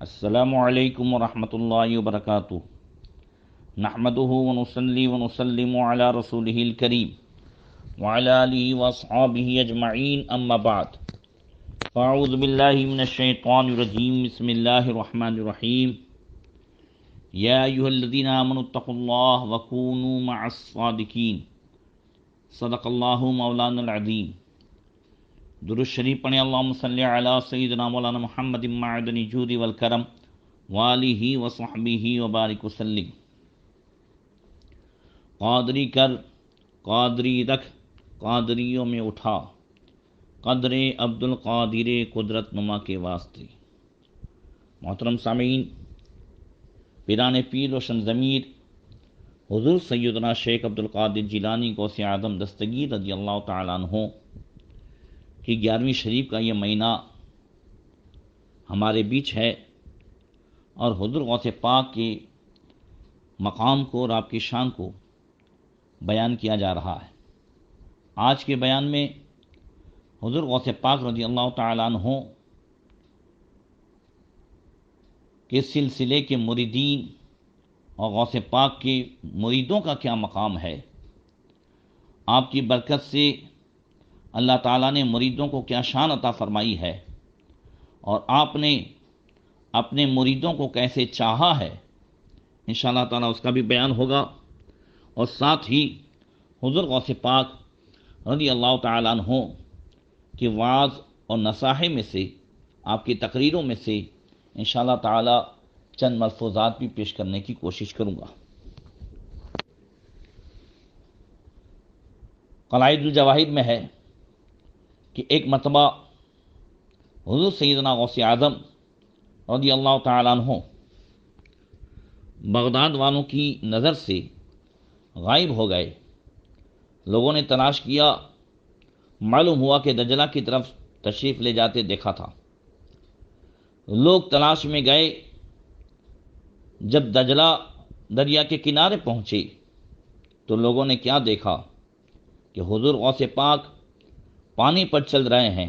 السلام علیکم ورحمۃ اللہ وبرکاتہ۔ نحمدہ ونصلی ونسلم علی رسولہ الکریم وعلی آلہ واصحابہ اجمعین، اما بعد فاعوذ باللہ من الشیطان الرجیم، بسم اللہ الرحمن الرحیم۔ یا ایھا الذین آمنوا اتقوا اللہ وکونوا مع الصادقین، صدق اللہ مولانا العظیم۔ درود شریف پڑھیں، اللہم صلی علی سیدنا مولانا محمد معدن الجود والکرم والہ وصحبہ وبارک وسلم۔ قادری کر، قادری رکھ، قادریوں میں اٹھا، قدر عبد القادر قدرت نما کے واسطے۔ محترم سامعین، پیران پیر روشن ضمیر حضور سیدنا شیخ عبد القادر جیلانی غوث اعظم دستگیر رضی اللہ تعالیٰ عنہ کہ 11ویں شریف کا یہ مہینہ ہمارے بیچ ہے، اور حضور غوث پاک کے مقام کو اور آپ کی شان کو بیان کیا جا رہا ہے۔ آج کے بیان میں حضور غوث پاک رضی اللہ تعالیٰ عنہ کے سلسلے کے مریدین اور غوث پاک کے مریدوں کا کیا مقام ہے، آپ کی برکت سے اللہ تعالیٰ نے مریدوں کو کیا شان عطا فرمائی ہے، اور آپ نے اپنے مریدوں کو کیسے چاہا ہے، انشاءاللہ تعالیٰ اس کا بھی بیان ہوگا۔ اور ساتھ ہی حضور غوث پاک رضی اللہ تعالیٰ عنہ کی وعظ اور نصاحت میں سے، آپ کی تقریروں میں سے انشاءاللہ تعالیٰ چند ملفوظات بھی پیش کرنے کی کوشش کروں گا۔ قلائد الجواہر میں ہے کہ ایک مرتبہ حضور سیدنا غوث اعظم رضی اللہ تعالیٰ عنہ بغداد والوں کی نظر سے غائب ہو گئے۔ لوگوں نے تلاش کیا، معلوم ہوا کہ دجلہ کی طرف تشریف لے جاتے دیکھا تھا۔ لوگ تلاش میں گئے، جب دجلہ دریا کے کنارے پہنچے تو لوگوں نے کیا دیکھا کہ حضور غوث پاک پانی پر چل رہے ہیں،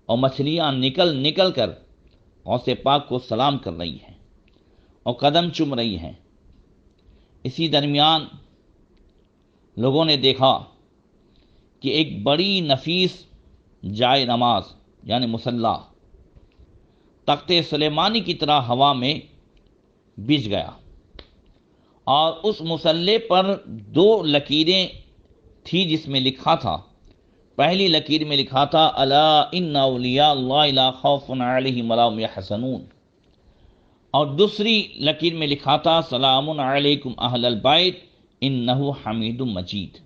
اور مچھلیاں نکل نکل کر غوث پاک کو سلام کر رہی ہیں اور قدم چوم رہی ہیں۔ اسی درمیان لوگوں نے دیکھا کہ ایک بڑی نفیس جائے نماز یعنی مصلی تخت سلیمانی کی طرح ہوا میں بچھ گیا، اور اس مصلی پر 2 لکیریں تھی جس میں لکھا تھا، پہلی لکیر میں لکھا تھا الا ان اولیاء اللہ لا خوف علیہم ولا هم یحزنون، اور دوسری لکیر میں لکھا تھا سلام علیکم اہل البیت انہ حمید مجید۔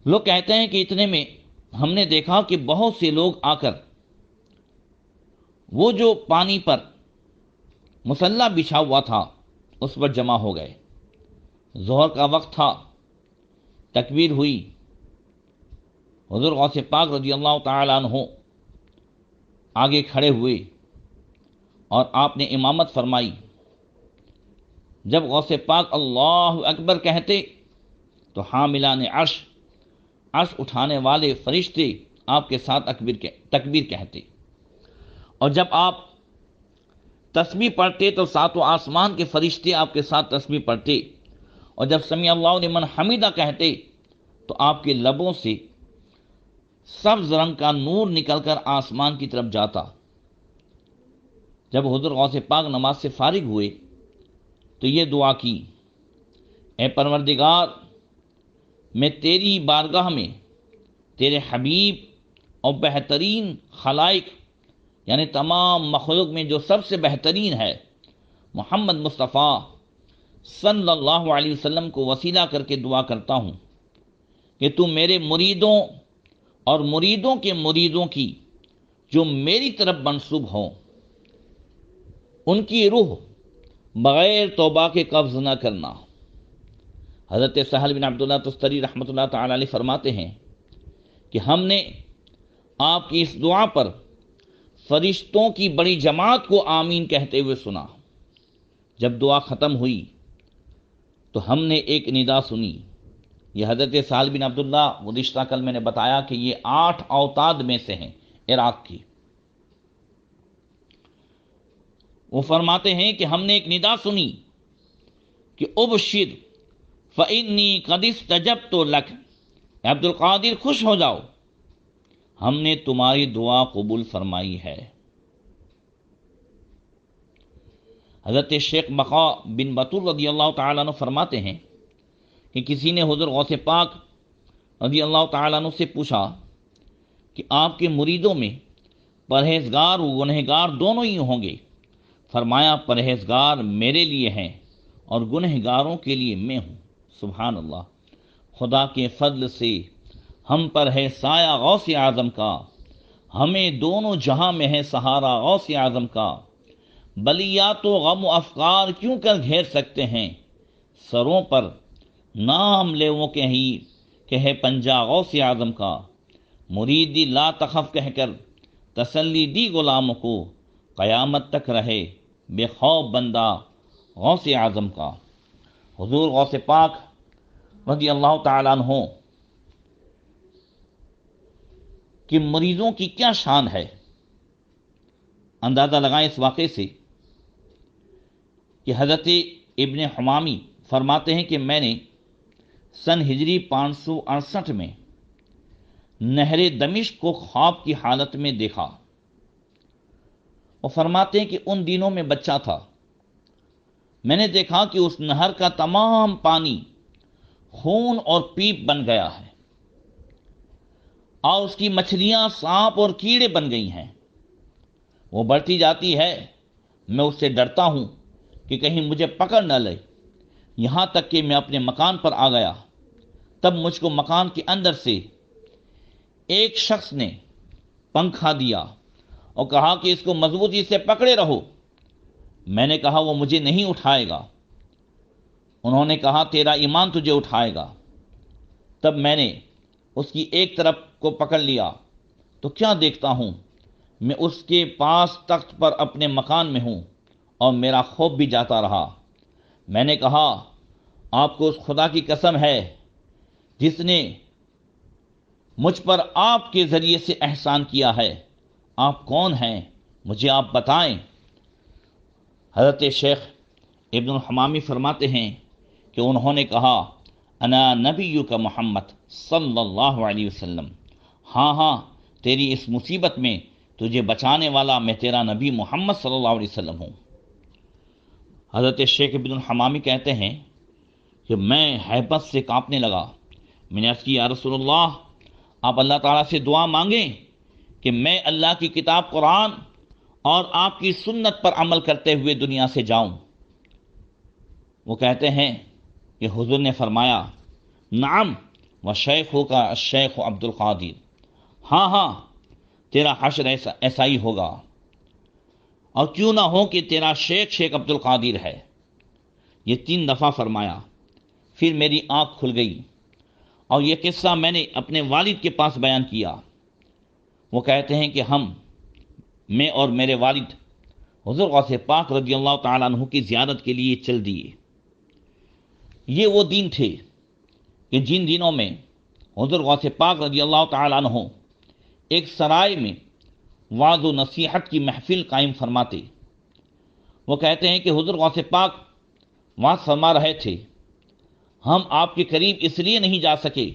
لوگ کہتے ہیں کہ اتنے میں ہم نے دیکھا کہ بہت سے لوگ آ کر وہ جو پانی پر مصلی بچھا ہوا تھا اس پر جمع ہو گئے۔ ظہر کا وقت تھا، تکبیر ہوئی، حضور غوث پاک رضی اللہ تعالیٰ عنہ آگے کھڑے ہوئے اور آپ نے امامت فرمائی۔ جب غوث پاک اللہ اکبر کہتے تو حاملان عرش اٹھانے والے فرشتے آپ کے ساتھ تکبیر کہتے، اور جب آپ تسبیح پڑھتے تو 7 آسمان کے فرشتے آپ کے ساتھ تسبیح پڑھتے، اور جب سمیع اللہ لمن حمیدہ کہتے تو آپ کے لبوں سے سبز رنگ کا نور نکل کر آسمان کی طرف جاتا۔ جب حضور غوث پاک نماز سے فارغ ہوئے تو یہ دعا کی، اے پروردگار، میں تیری بارگاہ میں تیرے حبیب اور بہترین خلائق یعنی تمام مخلوق میں جو سب سے بہترین ہے محمد مصطفیٰ صلی اللہ علیہ وسلم کو وسیلہ کر کے دعا کرتا ہوں کہ تو میرے مریدوں اور مریدوں کے مریدوں کی جو میری طرف منسوب ہوں ان کی روح بغیر توبہ کے قبض نہ کرنا۔ حضرت سہل بن عبداللہ تستری رحمۃ اللہ تعالی علیہ فرماتے ہیں کہ ہم نے آپ کی اس دعا پر فرشتوں کی بڑی جماعت کو آمین کہتے ہوئے سنا۔ جب دعا ختم ہوئی تو ہم نے ایک ندا سنی، یہ حضرت سہل بن عبداللہ گزشتہ کل میں نے بتایا کہ یہ 8 اوتاد میں سے ہیں عراق کی۔ وہ فرماتے ہیں کہ ہم نے ایک ندا سنی کہ ابشر فإنی قد استجبت لک، عبد القادر خوش ہو جاؤ، ہم نے تمہاری دعا قبول فرمائی ہے۔ حضرت شیخ بقا بن بطور رضی اللہ تعالیٰ عنہ فرماتے ہیں کہ کسی نے حضور غوث پاک رضی اللہ تعالیٰ عنہ سے پوچھا کہ آپ کے مریدوں میں پرہیزگار و گنہگار دونوں ہی ہوں گے؟ فرمایا پرہیزگار میرے لیے ہیں اور گنہگاروں کے لیے میں ہوں۔ سبحان اللہ، خدا کے فضل سے ہم پر ہے سایہ غوث اعظم کا، ہمیں دونوں جہاں میں ہے سہارا غوث اعظم کا، بلیات و غم و افکار کیوں کر گھیر سکتے ہیں سروں پر، نام لے وہ کہے پنجا غوث اعظم کا، مریدی لا تخف کہہ کر تسلی دی غلاموں کو، قیامت تک رہے بے خوف بندہ غوث اعظم کا۔ حضور غوث پاک رضی اللہ تعالیٰ عنہ کہ مریضوں کی کیا شان ہے، اندازہ لگائیں اس واقعے سے کہ حضرت ابن حمامی فرماتے ہیں کہ میں نے سن ہجری 568 میں نہر دمشق کو خواب کی حالت میں دیکھا۔ وہ فرماتے ہیں کہ ان دنوں میں بچہ تھا، میں نے دیکھا کہ اس نہر کا تمام پانی خون اور پیپ بن گیا ہے اور اس کی مچھلیاں سانپ اور کیڑے بن گئی ہیں، وہ بڑھتی جاتی ہے، میں اس سے ڈرتا ہوں کہ کہیں مجھے پکڑ نہ لے، یہاں تک کہ میں اپنے مکان پر آ گیا۔ تب مجھ کو مکان کے اندر سے ایک شخص نے پنکھا دیا اور کہا کہ اس کو مضبوطی سے پکڑے رہو۔ میں نے کہا وہ مجھے نہیں اٹھائے گا۔ انہوں نے کہا تیرا ایمان تجھے اٹھائے گا۔ تب میں نے اس کی ایک طرف کو پکڑ لیا تو کیا دیکھتا ہوں، میں اس کے پاس تخت پر اپنے مکان میں ہوں اور میرا خوف بھی جاتا رہا۔ میں نے کہا آپ کو اس خدا کی قسم ہے جس نے مجھ پر آپ کے ذریعے سے احسان کیا ہے، آپ کون ہیں مجھے آپ بتائیں۔ حضرت شیخ ابن الحمامی فرماتے ہیں کہ انہوں نے کہا انا نبیک محمد صلی اللہ علیہ وسلم، ہاں تیری اس مصیبت میں تجھے بچانے والا میں تیرا نبی محمد صلی اللہ علیہ وسلم ہوں۔ حضرت شیخ ابن الحمامی کہتے ہیں کہ میں ہیبت سے کانپنے لگا۔ میں نے عرض کی یا رسول اللہ، آپ اللہ تعالیٰ سے دعا مانگیں کہ میں اللہ کی کتاب قرآن اور آپ کی سنت پر عمل کرتے ہوئے دنیا سے جاؤں۔ وہ کہتے ہیں کہ حضور نے فرمایا نعم و شیخوں کا الشیخ عبد القادر، ہاں تیرا حشر ایسا ہی ہوگا، اور کیوں نہ ہو کہ تیرا شیخ عبد القادر ہے۔ یہ 3 دفعہ فرمایا، پھر میری آنکھ کھل گئی اور یہ قصہ میں نے اپنے والد کے پاس بیان کیا۔ وہ کہتے ہیں کہ میں اور میرے والد حضور غوث پاک رضی اللہ تعالیٰ عنہ کی زیارت کے لیے چل دیے۔ یہ وہ دن تھے کہ جن دنوں میں حضور غوث پاک رضی اللہ تعالیٰ عنہ ایک سرائے میں وعظ و نصیحت کی محفل قائم فرماتے۔ وہ کہتے ہیں کہ حضور غوث پاک وعظ فرما رہے تھے، ہم آپ کے قریب اس لیے نہیں جا سکے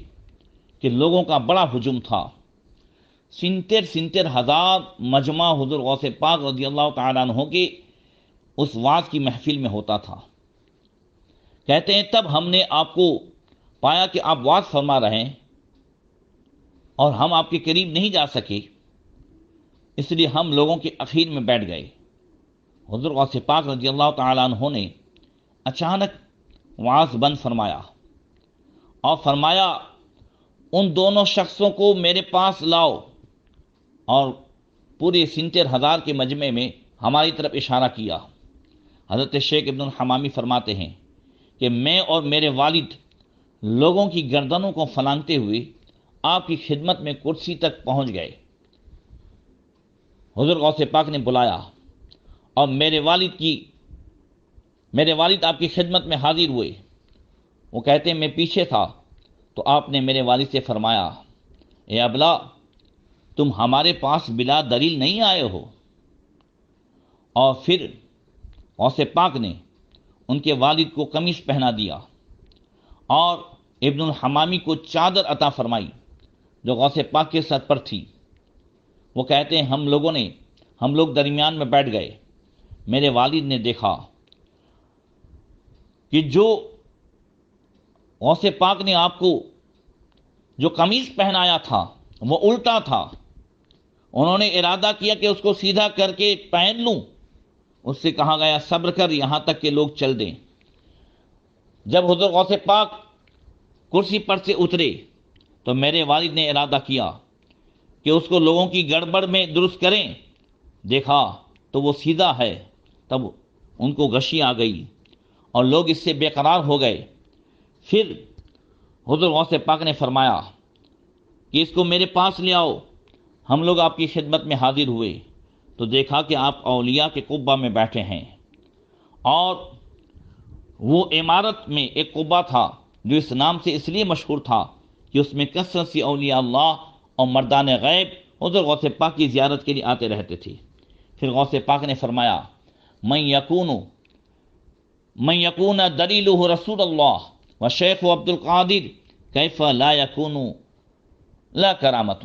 کہ لوگوں کا بڑا ہجوم تھا، 70,000 مجمع حضور غوث پاک رضی اللہ تعالیٰ عنہ کے اس وعظ کی محفل میں ہوتا تھا۔ کہتے ہیں تب ہم نے آپ کو پایا کہ آپ وعظ فرما رہے ہیں اور ہم آپ کے قریب نہیں جا سکے، اس لیے ہم لوگوں کے اخیر میں بیٹھ گئے۔ حضور غوث پاک رضی اللہ تعالیٰ عنہ نے اچانک وعظ بند فرمایا اور فرمایا ان دونوں شخصوں کو میرے پاس لاؤ، اور پورے 70,000 کے مجمع میں ہماری طرف اشارہ کیا۔ حضرت شیخ ابن الحمامی فرماتے ہیں کہ میں اور میرے والد لوگوں کی گردنوں کو پھلانگتے ہوئے آپ کی خدمت میں کرسی تک پہنچ گئے۔ حضور غوث پاک نے بلایا اور میرے والد آپ کی خدمت میں حاضر ہوئے۔ وہ کہتے ہیں میں پیچھے تھا تو آپ نے میرے والد سے فرمایا اے ابلا، تم ہمارے پاس بلا دلیل نہیں آئے ہو، اور پھر غوث پاک نے ان کے والد کو قمیص پہنا دیا اور ابن الحمامی کو چادر عطا فرمائی جو غوث پاک کے سر پر تھی۔ وہ کہتے ہیں ہم لوگ درمیان میں بیٹھ گئے، میرے والد نے دیکھا کہ جو غوث پاک نے آپ کو جو قمیص پہنایا تھا وہ الٹا تھا۔ انہوں نے ارادہ کیا کہ اس کو سیدھا کر کے پہن لوں، اس سے کہا گیا صبر کر یہاں تک کہ لوگ چل دیں۔ جب حضور غوث پاک کرسی پر سے اترے تو میرے والد نے ارادہ کیا کہ اس کو لوگوں کی گڑبڑ میں درست کریں، دیکھا تو وہ سیدھا ہے، تب ان کو غشی آ گئی اور لوگ اس سے بے قرار ہو گئے۔ پھر حضور غوث پاک نے فرمایا کہ اس کو میرے پاس لے آؤ۔ ہم لوگ آپ کی خدمت میں حاضر ہوئے تو دیکھا کہ آپ اولیاء کے قبہ میں بیٹھے ہیں، اور وہ عمارت میں ایک قبہ تھا جو اس نام سے اس لیے مشہور تھا کہ اس میں کثرت سے اولیاء اللہ اور مردان غیب حضور غوث پاک کی زیارت کے لیے آتے رہتے تھے۔ پھر غوث پاک نے فرمایا من یکون دلیلہ رسول اللہ و شیخ عبد القادر کیف لا یکون لا کرامت،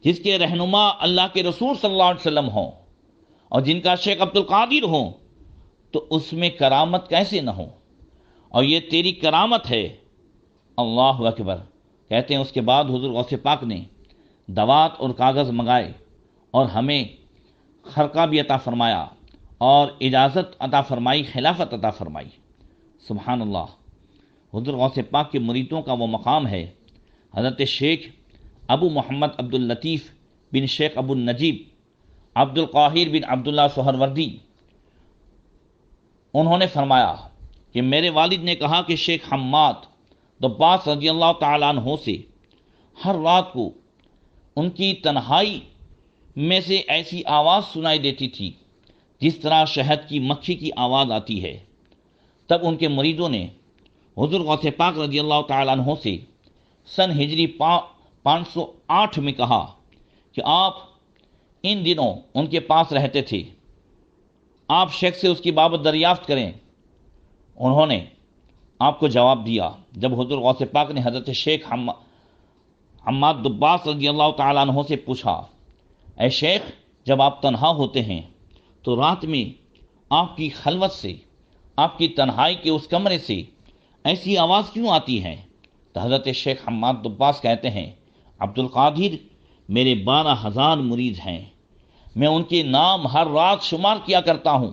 جس کے رہنما اللہ کے رسول صلی اللہ علیہ وسلم ہوں اور جن کا شیخ عبد القادر ہوں تو اس میں کرامت کیسے نہ ہو، اور یہ تیری کرامت ہے۔ اللہ اکبر۔ کہتے ہیں اس کے بعد حضور غوث پاک نے دوات اور کاغذ منگائے اور ہمیں خرقہ بھی عطا فرمایا اور اجازت عطا فرمائی، خلافت عطا فرمائی۔ سبحان اللہ۔ حضور غوث پاک کے مریدوں کا وہ مقام ہے۔ حضرت شیخ ابو محمد عبد اللطیف بن شیخ ابو النجیب عبد القاہر بن عبداللہ سہروردی، انہوں نے فرمایا کہ میرے والد نے کہا کہ شیخ حماد دباس رضی اللہ تعالیٰ عنہ سے ہر رات کو ان کی تنہائی میں سے ایسی آواز سنائی دیتی تھی جس طرح شہد کی مکھی کی آواز آتی ہے۔ تب ان کے مریدوں نے حضور غوث پاک رضی اللہ تعالیٰ عنہ سے سن ہجری 508 میں کہا کہ آپ ان دنوں ان کے پاس رہتے تھے، آپ شیخ سے اس کی بابت دریافت کریں۔ انہوں نے آپ کو جواب دیا۔ جب حضور غوث پاک نے حضرت شیخ حماد دباس رضی اللہ تعالیٰ عنہ سے پوچھا، اے شیخ، جب آپ تنہا ہوتے ہیں تو رات میں آپ کی خلوت سے، آپ کی تنہائی کے اس کمرے سے ایسی آواز کیوں آتی ہے؟ تو حضرت شیخ حماد دباس کہتے ہیں عبد القادر میرے 12,000 مرید ہیں، میں ان کے نام ہر رات شمار کیا کرتا ہوں،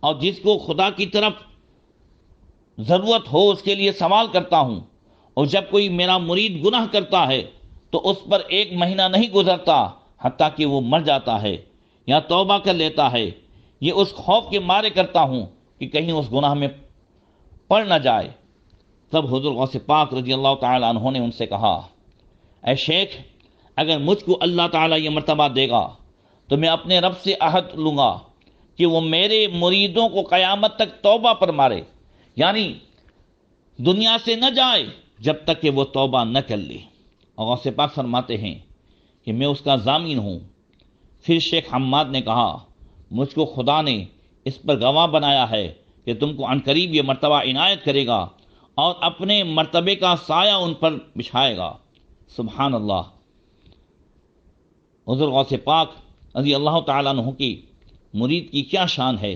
اور جس کو خدا کی طرف ضرورت ہو اس کے لیے سوال کرتا ہوں، اور جب کوئی میرا مرید گناہ کرتا ہے تو اس پر 1 مہینہ نہیں گزرتا حتیٰ کہ وہ مر جاتا ہے یا توبہ کر لیتا ہے۔ یہ اس خوف کے مارے کرتا ہوں کہ کہیں اس گناہ میں پڑ نہ جائے۔ تب حضور غوث پاک رضی اللہ تعالی عنہ نے ان سے کہا، اے شیخ، اگر مجھ کو اللہ تعالیٰ یہ مرتبہ دے گا تو میں اپنے رب سے عہد لوں گا کہ وہ میرے مریدوں کو قیامت تک توبہ پر مارے، یعنی دنیا سے نہ جائے جب تک کہ وہ توبہ نہ کر لے۔ اور غوث پاک فرماتے ہیں کہ میں اس کا ضامن ہوں۔ پھر شیخ حماد نے کہا، مجھ کو خدا نے اس پر گواہ بنایا ہے کہ تم کو عنقریب یہ مرتبہ عنایت کرے گا اور اپنے مرتبے کا سایہ ان پر بچھائے گا۔ سبحان اللہ۔ حضور غوث پاک رضی اللہ تعالیٰ عنہ کی مرید کی کیا شان ہے۔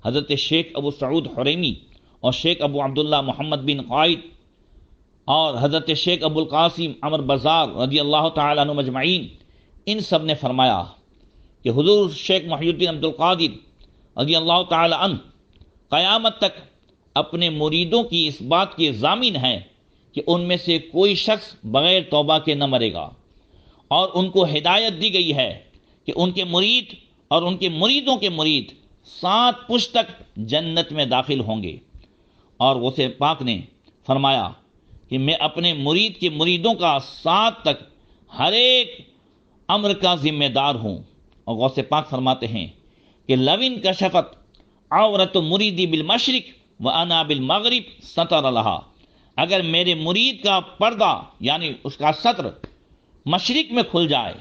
حضرت شیخ ابو سعود حریمی اور شیخ ابو عبداللہ محمد بن قائد اور حضرت شیخ ابو القاسم عمر بزار رضی اللہ تعالیٰ عنہ مجمعین، ان سب نے فرمایا کہ حضور شیخ محی الدین عبد القادر رضی اللہ تعالیٰ عنہ قیامت تک اپنے مریدوں کی اس بات کے ضامن ہیں کہ ان میں سے کوئی شخص بغیر توبہ کے نہ مرے گا، اور ان کو ہدایت دی گئی ہے کہ ان کے مرید اور ان کے مریدوں کے مرید 7 پشت تک جنت میں داخل ہوں گے۔ اور غوث پاک نے فرمایا کہ میں اپنے مرید کے مریدوں کا 7 تک ہر ایک امر کا ذمہ دار ہوں۔ اور غوث پاک فرماتے ہیں کہ لوین کشفت عورت مریدی بالمشرق وانا بالمغرب ستر لہا، اگر میرے مرید کا پردہ یعنی اس کا ستر مشرق میں کھل جائے،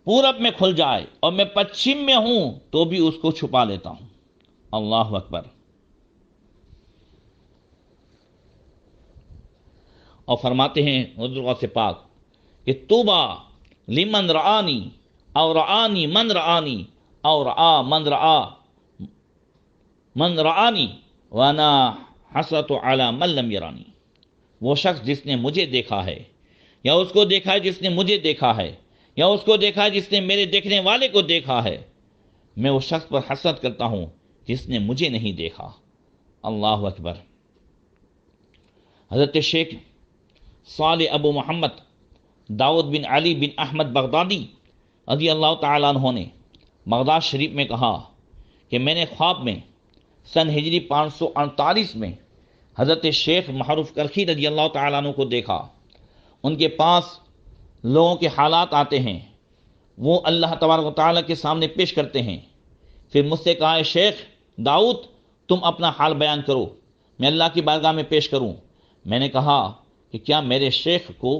پورب میں کھل جائے، اور میں پچھم میں ہوں تو بھی اس کو چھپا لیتا ہوں۔ اللہ اکبر۔ اور فرماتے ہیں حضور غوث پاک کہ طوبیٰ لمن رآنی اور رآنی من رآنی اور رآ من رآنی وانا حسرت علی من لم یرانی۔ وہ شخص جس نے مجھے دیکھا ہے، یا اس کو دیکھا ہے جس نے مجھے دیکھا ہے، یا اس کو دیکھا ہے جس نے میرے دیکھنے والے کو دیکھا ہے، میں اس شخص پر حسرت کرتا ہوں جس نے مجھے نہیں دیکھا۔ اللہ اکبر۔ حضرت شیخ صالح ابو محمد داؤد بن علی بن احمد بغدادی رضی اللہ تعالیٰ عنہ نے بغداد شریف میں کہا کہ میں نے خواب میں سن ہجری 548 میں حضرت شیخ معروف کرخی رضی اللہ تعالیٰ عنہ کو دیکھا۔ ان کے پاس لوگوں کے حالات آتے ہیں، وہ اللہ تبارک و تعالیٰ کے سامنے پیش کرتے ہیں۔ پھر مجھ سے کہا، شیخ داؤد تم اپنا حال بیان کرو، میں اللہ کی بارگاہ میں پیش کروں۔ میں نے کہا کہ کیا میرے شیخ کو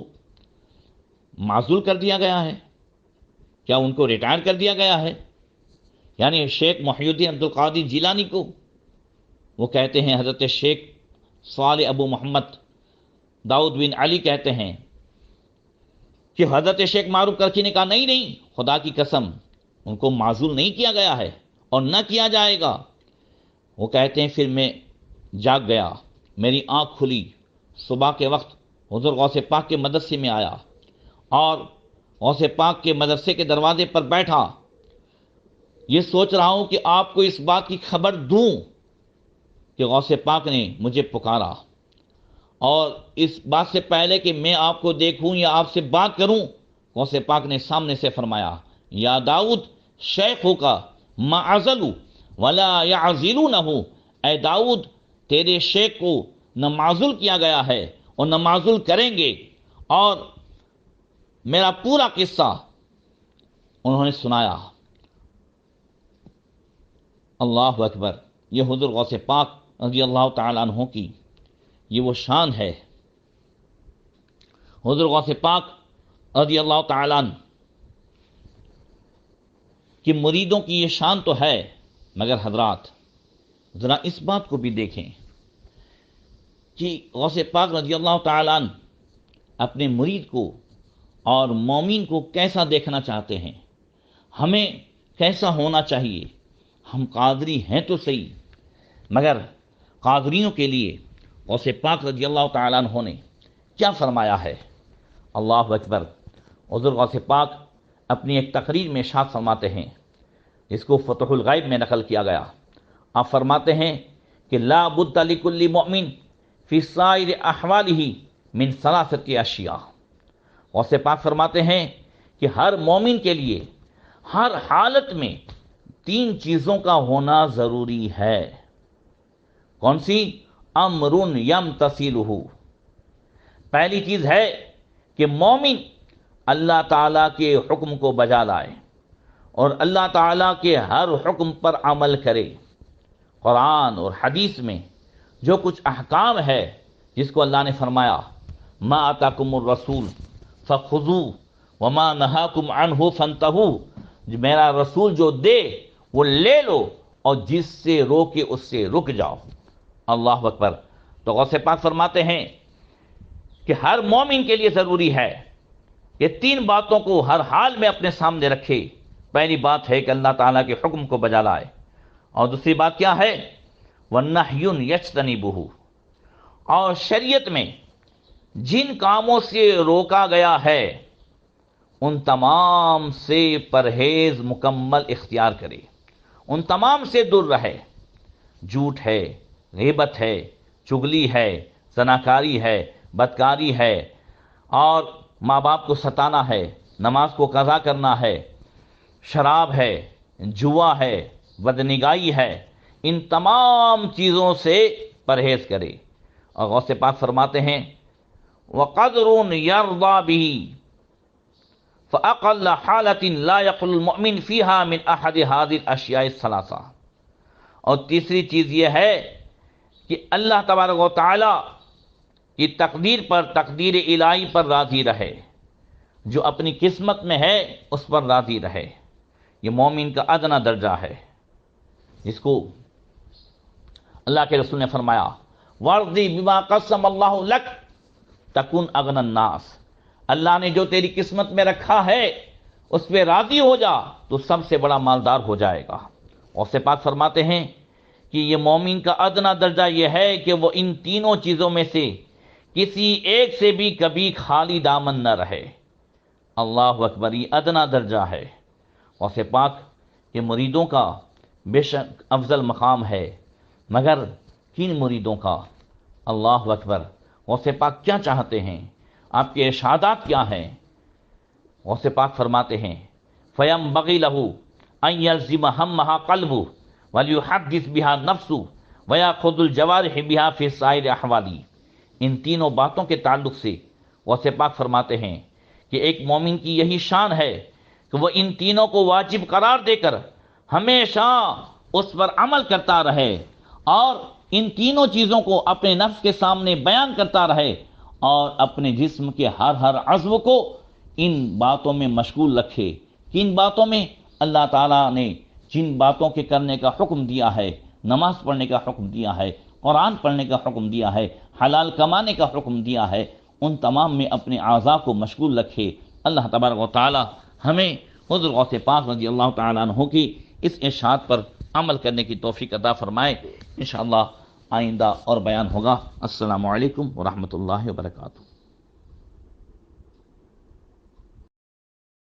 معزول کر دیا گیا ہے؟ کیا ان کو ریٹائر کر دیا گیا ہے؟ یعنی شیخ محی الدین عبد القادر جیلانی کو؟ وہ کہتے ہیں، حضرت شیخ صالح ابو محمد داؤد بن علی کہتے ہیں کہ حضرت شیخ معروف کرخی نے کہا، نہیں، خدا کی قسم ان کو معزول نہیں کیا گیا ہے اور نہ کیا جائے گا۔ وہ کہتے ہیں، پھر میں جاگ گیا، میری آنکھ کھلی، صبح کے وقت حضور غوث پاک کے مدرسے میں آیا اور غوث پاک کے مدرسے کے دروازے پر بیٹھا، یہ سوچ رہا ہوں کہ آپ کو اس بات کی خبر دوں کہ غوث پاک نے مجھے پکارا، اور اس بات سے پہلے کہ میں آپ کو دیکھوں یا آپ سے بات کروں، غوث پاک نے سامنے سے فرمایا، یا داؤد شیخوں کا معزلو ولا یعزلونہ، اے داؤد تیرے شیخ کو نہ معزول کیا گیا ہے اور نہ معزول کریں گے۔ اور میرا پورا قصہ انہوں نے سنایا۔ اللہ اکبر۔ یہ حضور غوث پاک رضی اللہ تعالیٰ عنہ کی یہ وہ شان ہے۔ حضور غوث پاک رضی اللہ تعالیٰ عنہ کہ مریدوں کی یہ شان تو ہے، مگر حضرات ذرا اس بات کو بھی دیکھیں کہ غوث پاک رضی اللہ تعالیٰ عنہ اپنے مرید کو اور مومن کو کیسا دیکھنا چاہتے ہیں، ہمیں کیسا ہونا چاہیے۔ ہم قادری ہیں تو صحیح، مگر قادریوں کے لیے غوث پاک رضی اللہ تعالیٰ عنہ نے کیا فرمایا ہے۔ اللہ اکبر۔ حضور غوث پاک اپنی ایک تقریر میں ارشاد فرماتے ہیں، اس کو فتح الغیب میں نقل کیا گیا۔ آپ فرماتے ہیں کہ لا بد لکل مؤمن فی سائر احوالہ من ثلاثۃ اشیاء۔ غوث پاک فرماتے ہیں کہ ہر مومن کے لیے ہر حالت میں 3 چیزوں کا ہونا ضروری ہے۔ کون سی؟ امر یمتثلہ، پہلی چیز ہے کہ مومن اللہ تعالیٰ کے حکم کو بجا لائے اور اللہ تعالیٰ کے ہر حکم پر عمل کرے۔ قرآن اور حدیث میں جو کچھ احکام ہے، جس کو اللہ نے فرمایا، ما آتاکم الرسول فخذوہ وما نہاکم عنہ فانتہوا، میرا رسول جو دے وہ لے لو اور جس سے روکے اس سے رک جاؤ۔ اللہ اکبر۔ تو غوث پاک فرماتے ہیں کہ ہر مومن کے لیے ضروری ہے یہ 3 باتوں کو ہر حال میں اپنے سامنے رکھے۔ پہلی بات ہے کہ اللہ تعالیٰ کے حکم کو بجا لائے، اور دوسری بات کیا ہے؟ وَالنَّهْيٌ يَجْتَنِبُهُ، اور شریعت میں جن کاموں سے روکا گیا ہے ان تمام سے پرہیز مکمل اختیار کرے، ان تمام سے دور رہے۔ جھوٹ ہے، غیبت ہے، چغلی ہے، زناکاری ہے، بدکاری ہے، اور ماں باپ کو ستانا ہے، نماز کو قضا کرنا ہے، شراب ہے، جوا ہے، بدنگاہی ہے، ان تمام چیزوں سے پرہیز کرے۔ اور غوث پاک فرماتے ہیں وَقَدْرٌ يَرْضَى بِهِ فَأَقَلَّ حَالَةٍ لَا يَقُلُ الْمُؤْمِنُ فِيهَا مِنْ أَحَدِ هَذِهِ الْأَشْيَاءِ الثَّلَاثَةِ، اور تیسری چیز یہ ہے کہ اللہ تبارک و تعالی کی تقدیر پر، تقدیر الہی پر راضی رہے، جو اپنی قسمت میں ہے اس پر راضی رہے۔ یہ مومن کا ادنا درجہ ہے، جس کو اللہ کے رسول نے فرمایا وَارْضِ بِمَا قَسَّمَ اللَّهُ لَكَ تَكُنْ أَغْنَى النَّاسِ، اللہ نے جو تیری قسمت میں رکھا ہے اس پہ راضی ہو جا تو سب سے بڑا مالدار ہو جائے گا۔ اور سے پاک فرماتے ہیں کہ یہ مومن کا ادنا درجہ یہ ہے کہ وہ ان تینوں چیزوں میں سے کسی ایک سے بھی کبھی خالی دامن نہ رہے۔ اللہ اکبر، یہ ادنا درجہ ہے۔ اور سے پاک کہ مریدوں کا بے شک افضل مقام ہے، مگر کن مریدوں کا؟ اللہ اکبر۔ اور سے پاک کیا چاہتے ہیں؟ آپ کے ارشادات کیا ہیں؟ اور سے پاک فرماتے ہیں فَيَنبَغِي لَهُ أَن يَلْزِمَ هَمَّهَا قَلْبُهُ وَلْيُحَدِّثْ بِهَا نَفْسُهُ وَيَأْخُذُ الْجَوَارِحَ بِهَا فِي سَائِرِ أَحْوَالِهِ۔ ان تینوں باتوں کے تعلق سے اور سے پاک فرماتے ہیں کہ ایک مومن کی یہی شان ہے کہ وہ ان تینوں کو واجب قرار دے کر ہمیشہ اس پر عمل کرتا رہے اور ان تینوں چیزوں کو اپنے نفس کے سامنے بیان کرتا رہے اور اپنے جسم کے ہر عضو کو ان باتوں میں مشغول رکھے۔ کن باتوں میں؟ اللہ تعالیٰ نے جن باتوں کے کرنے کا حکم دیا ہے، نماز پڑھنے کا حکم دیا ہے، قرآن پڑھنے کا حکم دیا ہے، حلال کمانے کا حکم دیا ہے، ان تمام میں اپنے اعضاء کو مشغول رکھے۔ اللہ تبارک و تعالیٰ ہمیں حضرت غوث پاک رضی اللہ تعالیٰ عنہ کی اس ارشاد پر عمل کرنے کی توفیق عطا فرمائے۔ انشاءاللہ آئندہ اور بیان ہوگا۔ السلام علیکم ورحمۃ اللہ وبرکاتہ۔